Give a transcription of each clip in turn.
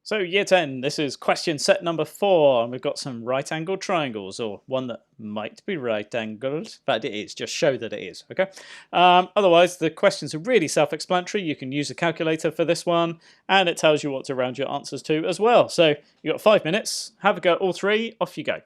So year 10, this is question set number 4, and we've got some right angled triangles, or one that might be right angled, but it is, just show that it is, okay? Otherwise, the questions are really self-explanatory. You can use a calculator for this one, and it tells you what to round your answers to as well. So you've got 5 minutes, have a go at all three, off you go.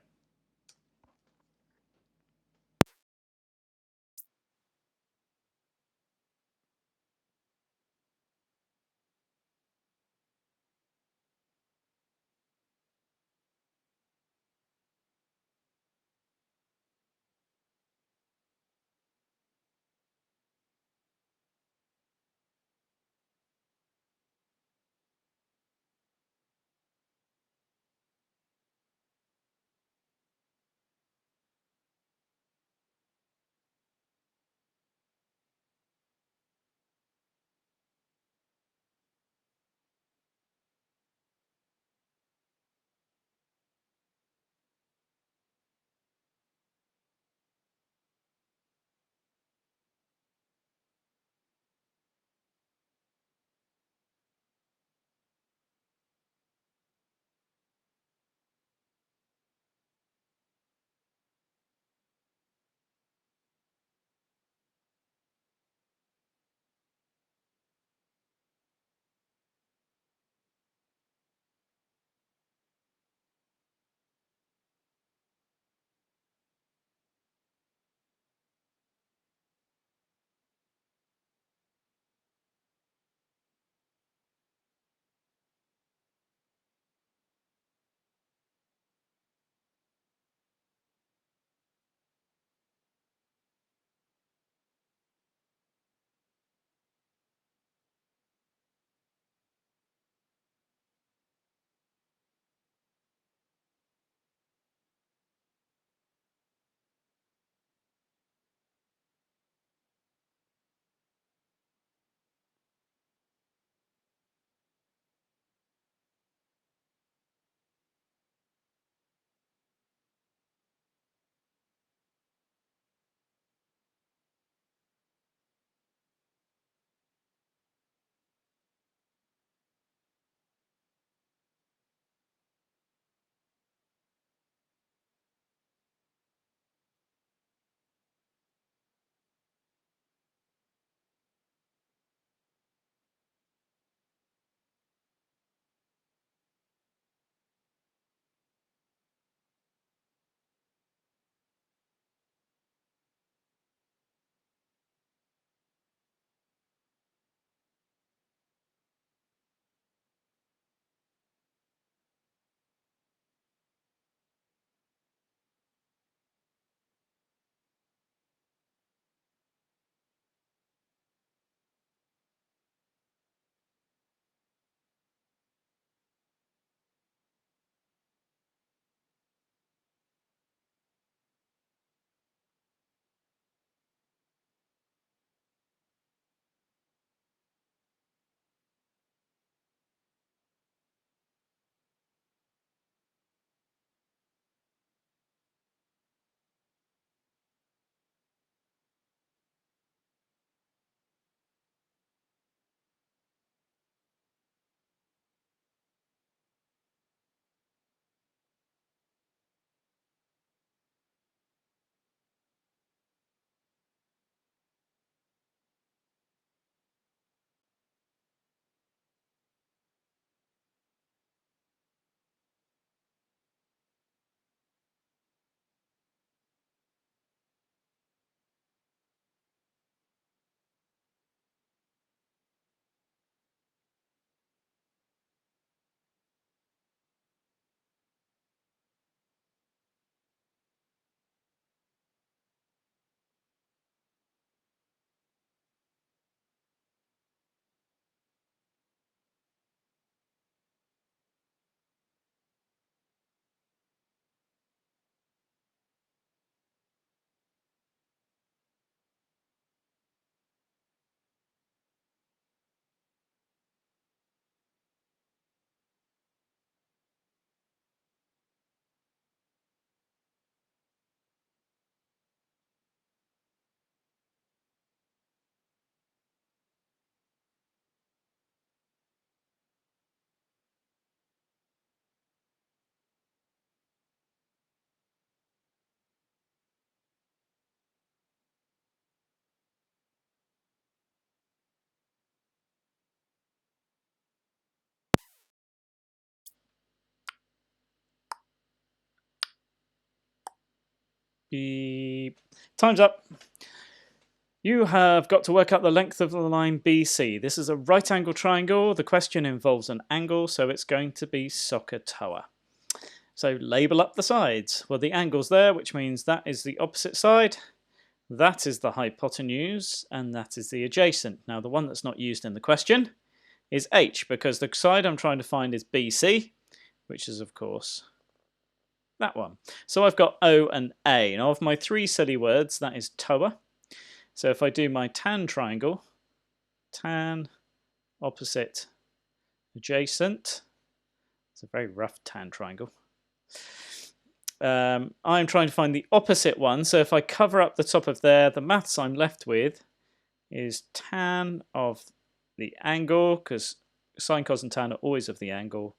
Beep. Time's up. You have got to work out the length of the line BC. This is a right angle triangle. The question involves an angle, so it's going to be SOHCAHTOA. So label up the sides. Well, the angle's there, which means that is the opposite side. That is the hypotenuse, and that is the adjacent. Now, the one that's not used in the question is H, because the side I'm trying to find is BC, which is, of course, that one. So I've got O and A. Now, of my three silly words, that is TOA. So if I do my tan triangle, tan, opposite, adjacent, it's a very rough tan triangle. I'm trying to find the opposite one, so if I cover up the top of there, the maths I'm left with is tan of the angle, because sine, cos and tan are always of the angle,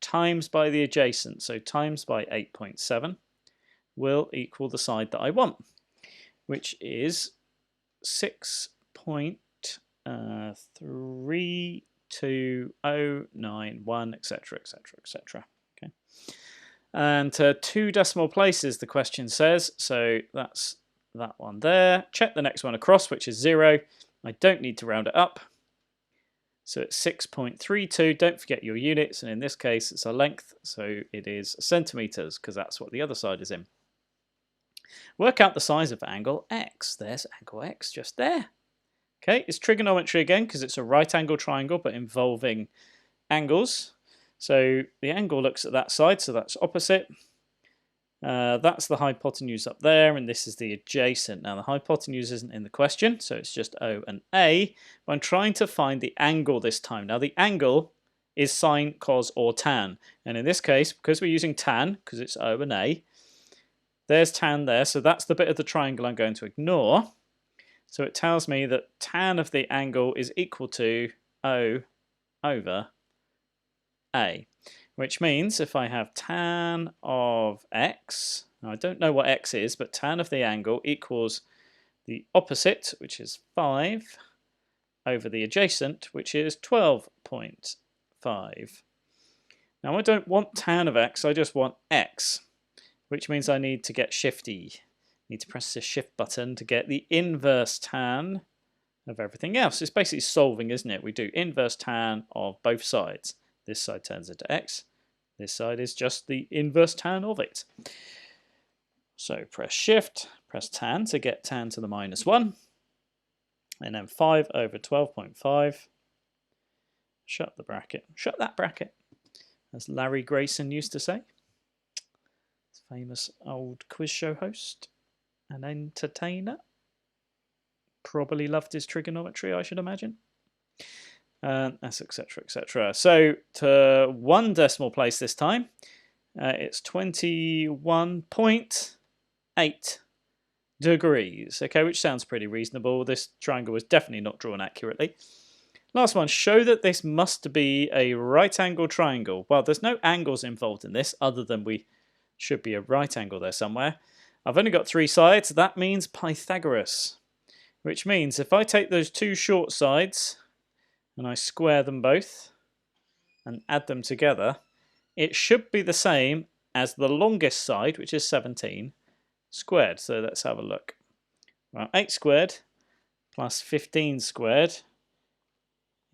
times by the adjacent, so times by 8.7 will equal the side that I want, which is 6.32091, etc., etc., etc. Okay, and 2 decimal places, the question says, so that's that one there. Check the next one across, which is 0. I don't need to round it up, so it's 6.32. Don't forget your units, and in this case it's a length, so it is centimeters, because that's what the other side is in. Work out the size of angle X. There's angle X just there. Okay, it's trigonometry again because it's a right angle triangle but involving angles. So the angle looks at that side, so that's opposite. That's the hypotenuse up there, and this is the adjacent. Now the hypotenuse isn't in the question, so it's just O and A. But I'm trying to find the angle this time. Now the angle is sine, cos, or tan. And in this case, because we're using tan, because it's O and A, there's tan there, so that's the bit of the triangle I'm going to ignore. So it tells me that tan of the angle is equal to O over A, which means if I have tan of X, now I don't know what X is, but tan of the angle equals the opposite, which is 5, over the adjacent, which is 12.5. Now I don't want tan of X, I just want X, which means I need to get shifty. I need to press the shift button to get the inverse tan of everything else. It's basically solving, isn't it? We do inverse tan of both sides. This side turns into X. This side is just the inverse tan of it. So press shift, press tan to get tan to the -1. And then 5 over 12.5. Shut the bracket. Shut that bracket, as Larry Grayson used to say. Famous old quiz show host and entertainer. Probably loved his trigonometry, I should imagine. That's etc., etc. So to 1 decimal place this time, it's 21.8 degrees. Okay, which sounds pretty reasonable. This triangle was definitely not drawn accurately. Last one, show that this must be a right angle triangle. Well, there's no angles involved in this other than we should be a right angle there somewhere. I've only got 3 sides. That means Pythagoras, which means if I take those 2 short sides and I square them both and add them together, it should be the same as the longest side, which is 17, squared. So let's have a look. Well, 8 squared plus 15 squared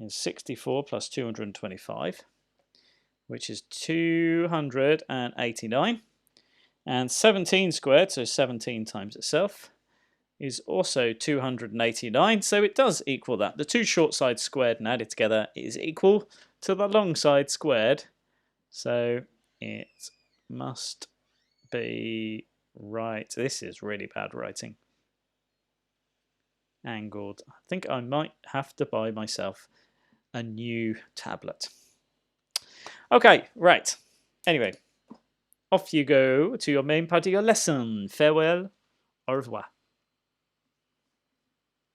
is 64 plus 225, which is 289. And 17 squared, so 17 times itself, is also 289. So it does equal that. The 2 short sides squared and added together is equal to the long side squared. So it must be right. This is really bad writing. Angled. I think I might have to buy myself a new tablet. Okay, right. Anyway. Off you go to your main part of your lesson. Farewell, au revoir.